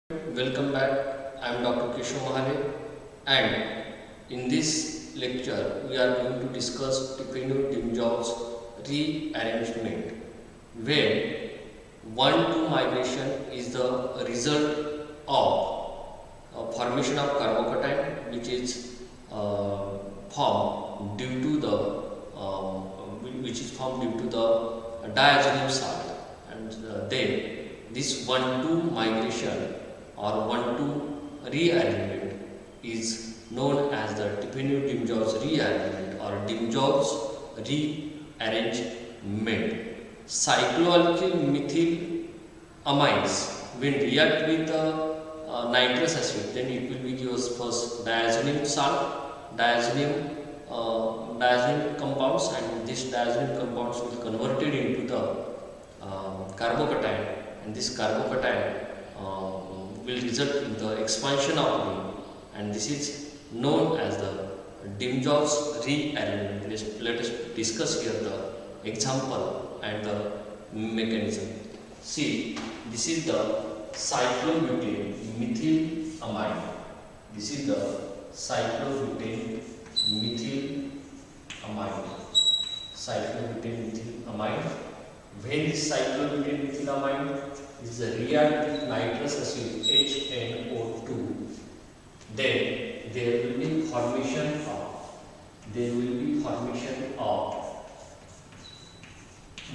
Welcome back. I am Dr. Keshao Mahale, and in this lecture we are going to discuss Tiffeneau-Demjanoov's rearrangement, where 1-2 migration is the result of formation of carbocation, which is formed due to the diazoxide salt, and then this 1-2 migration or 1-2 rearrangement is known as the Tiffeneau-Demjanoov's rearrangement or Demjanoov's rearrangement. Cycloalkyl methyl amines when react with nitrous acid, then it will be give us first diazoxide salt, diazoxide compounds, and this diazoxide compounds will converted into the carbocation, and this carbocation will result in the expansion of ring, and this is known as the Demjanoov's rearrangement. Let us discuss here the example and the mechanism. See, this is the cyclobutane methyl amine. This is the cyclobutane methyl amine. Cyclobutane methyl amine. When this cyclobutane methyl amine is react with nitrous acid HNO2, then there will be formation of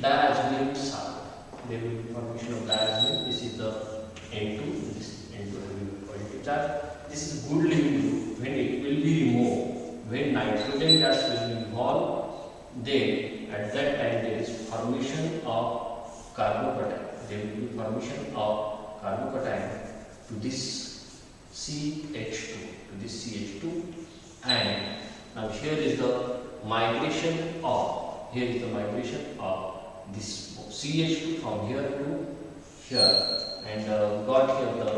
diazoxide salt. There will be formation of diazoxide. This is the N2. This N2 will be positive charge. This is good living group. When it will be removed, when nitrogen gas will be involved, then at that time there is formation of carbocation. There will be formation of carbocation to this CH2, and now here is the migration of this CH2 from here to here, and got here the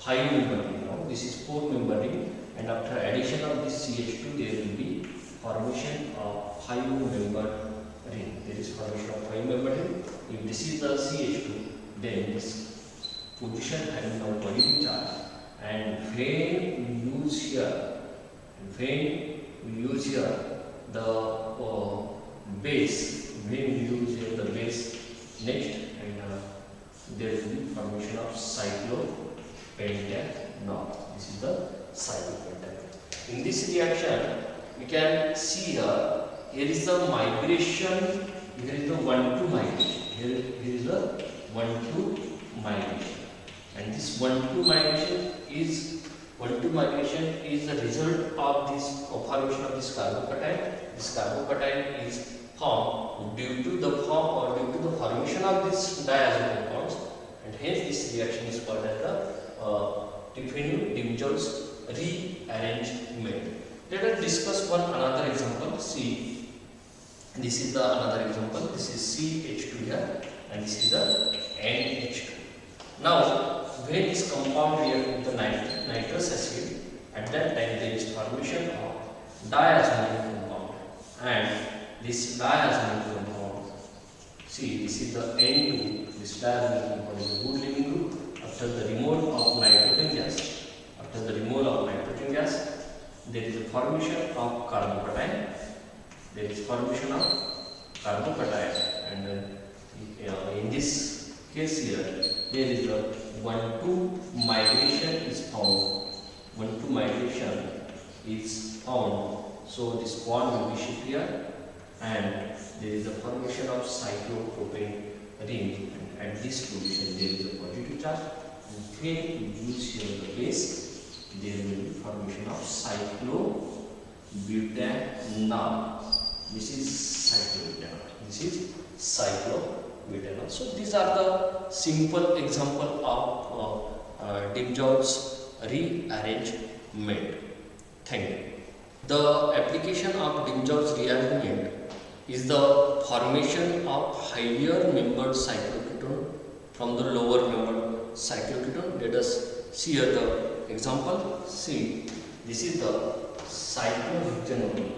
5 member ring. Now this is 4 member ring, and after addition of this CH2 there will be formation of 5 member ring. There is formation of 5 member ring. If this is the CH2, then this position having now positive charge, and when we use here the base, next, and there will be formation of cyclopentanol. This is the cyclopentanol. In this reaction, we can see here is the migration. Here is the 1-2 migration. Here is the 1-2 migration, and this 1-2 migration is the result of this formation of this carbocation. This carbocation is formed due to the formation of this diazoxide compounds, and hence this reaction is called as the Tiffeneau-Demjanoov's rearrangement. Let us discuss another example. See, this is the another example. This is CH2 here, and this is the NH2. Now, when this compound reacts with the nitrous acid, at that time there is formation of diazoxide compound, and this diazoxide compound, see, this is the N2. This diazoxide compound is a good living group. After the removal of nitrogen gas, there is a formation of carbocation. And in this case here, there is a 1-2 migration is found. So this bond will be shift here, and there is a formation of cyclopropane ring. And at this position, there is a positive charge. And when you use here the base, there will be formation of cyclobutanol. This is cyclobutanol. So these are the simple example of Demjanoov's rearrangement. Thank you. The application of Demjanoov's rearrangement is the formation of higher membered cycloketone from the lower membered cycloketone. Let us see here the example. See, this is the cyclohexanol.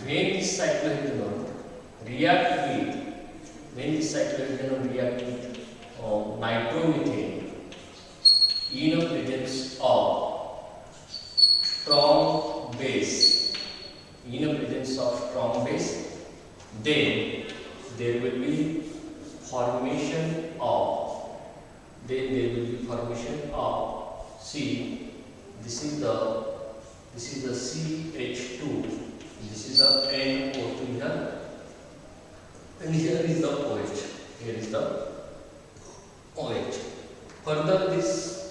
When this cyclohexanol react with nitromethane in the presence of strong base, then there will be formation of, see, this is the CH2, this is the NO2 here, and here is the OH. Further, this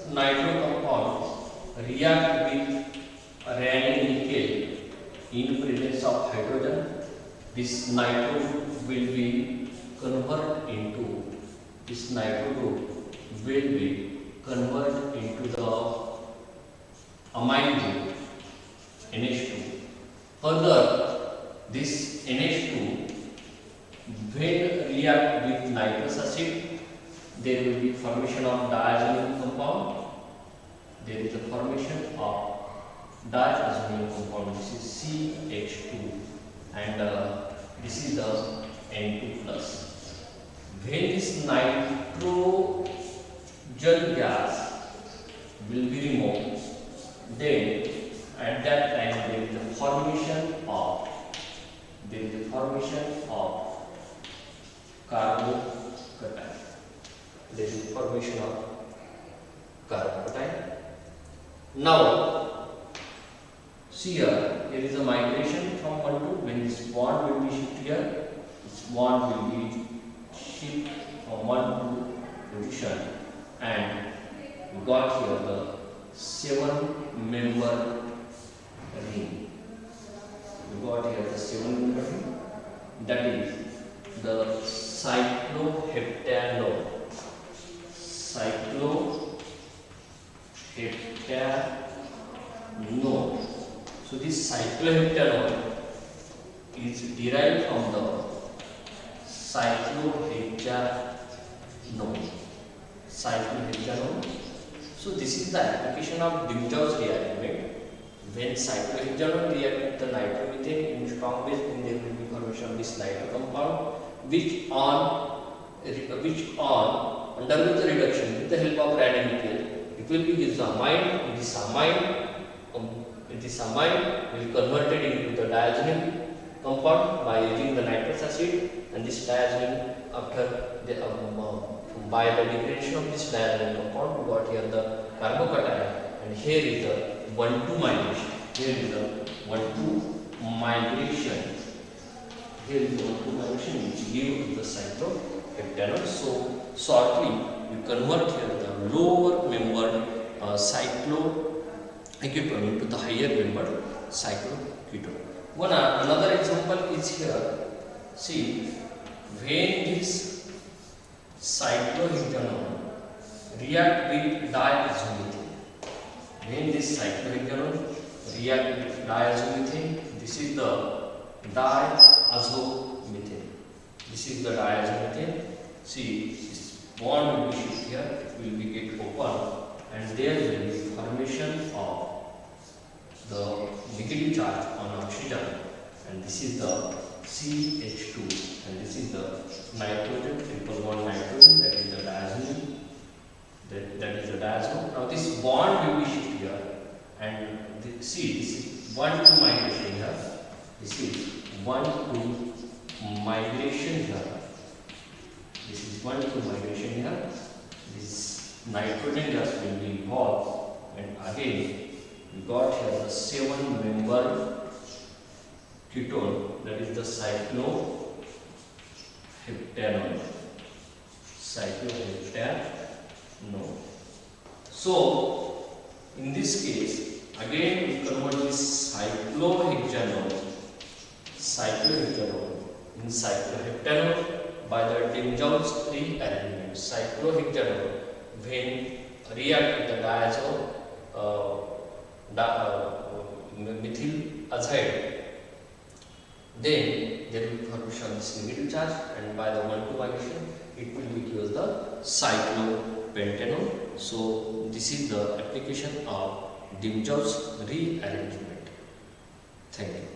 nitro compound react with random nickel in presence of hydrogen. This nitro will be converted into, this nitro group will be converted into the amine group NH2. Further, this NH2 when react with nitrous acid, there will be formation of diazonium compound. There is a formation of diazonium compound. This is CH2, and this is the N2 plus. When this nitrogen gas will be removed, then at that time there is a formation of carbocation. There is a formation of carbocation. Now, see here is a migration from 1 to, when this bond will be shifted here, this bond will be shifted from 1 to position, and we got here the 7-member ring. We got here the 7-member ring, that is the cycloheptanol. So this cycloheptanol is derived from the cyclohexanol. So this is the application of Demjanov rearrangement. When cyclohexanol react with the nitromethane in strong base, then there will be formation of this nitro compound, which undergoes the reduction with the help of random nickel. It will be used amine. This amine will be converted into the diazonium compound by using the nitrous acid, and this diazonium, after the by the degradation of this diazonium compound, we got here the carbocation, and here is the 1,2 migration. Which gives the cycloheptanol. So shortly we convert here the lower membered cyclohexanol into the higher membered cycloketone. Another example is here. See, when this cyclohexanol react with diazomethane, this is the diazomethane. See, this bond will be shifted here, it will be get open, and there will be formation of the negative charge on oxygen, and this is the CH2, and this is the nitrogen, triple bond nitrogen, that is the diazonium, that is the diazone. Now this bond will be shifted here, and see, this is 1,2 migration here, this is 1,2 migration here, this nitrogen gas will be involved, and again we got here the 7-member ketone, that is the cycloheptanol. So in this case, again we convert this cyclohexanol in cycloheptanol by the Demjanov rearrangement. Cyclohexanol, when react with the methyl azide, then there will be formation of this negative charge, and by the 1,2 migration it will be given the cyclopentanol. So this is the application of Demjanov rearrangement. Thank you.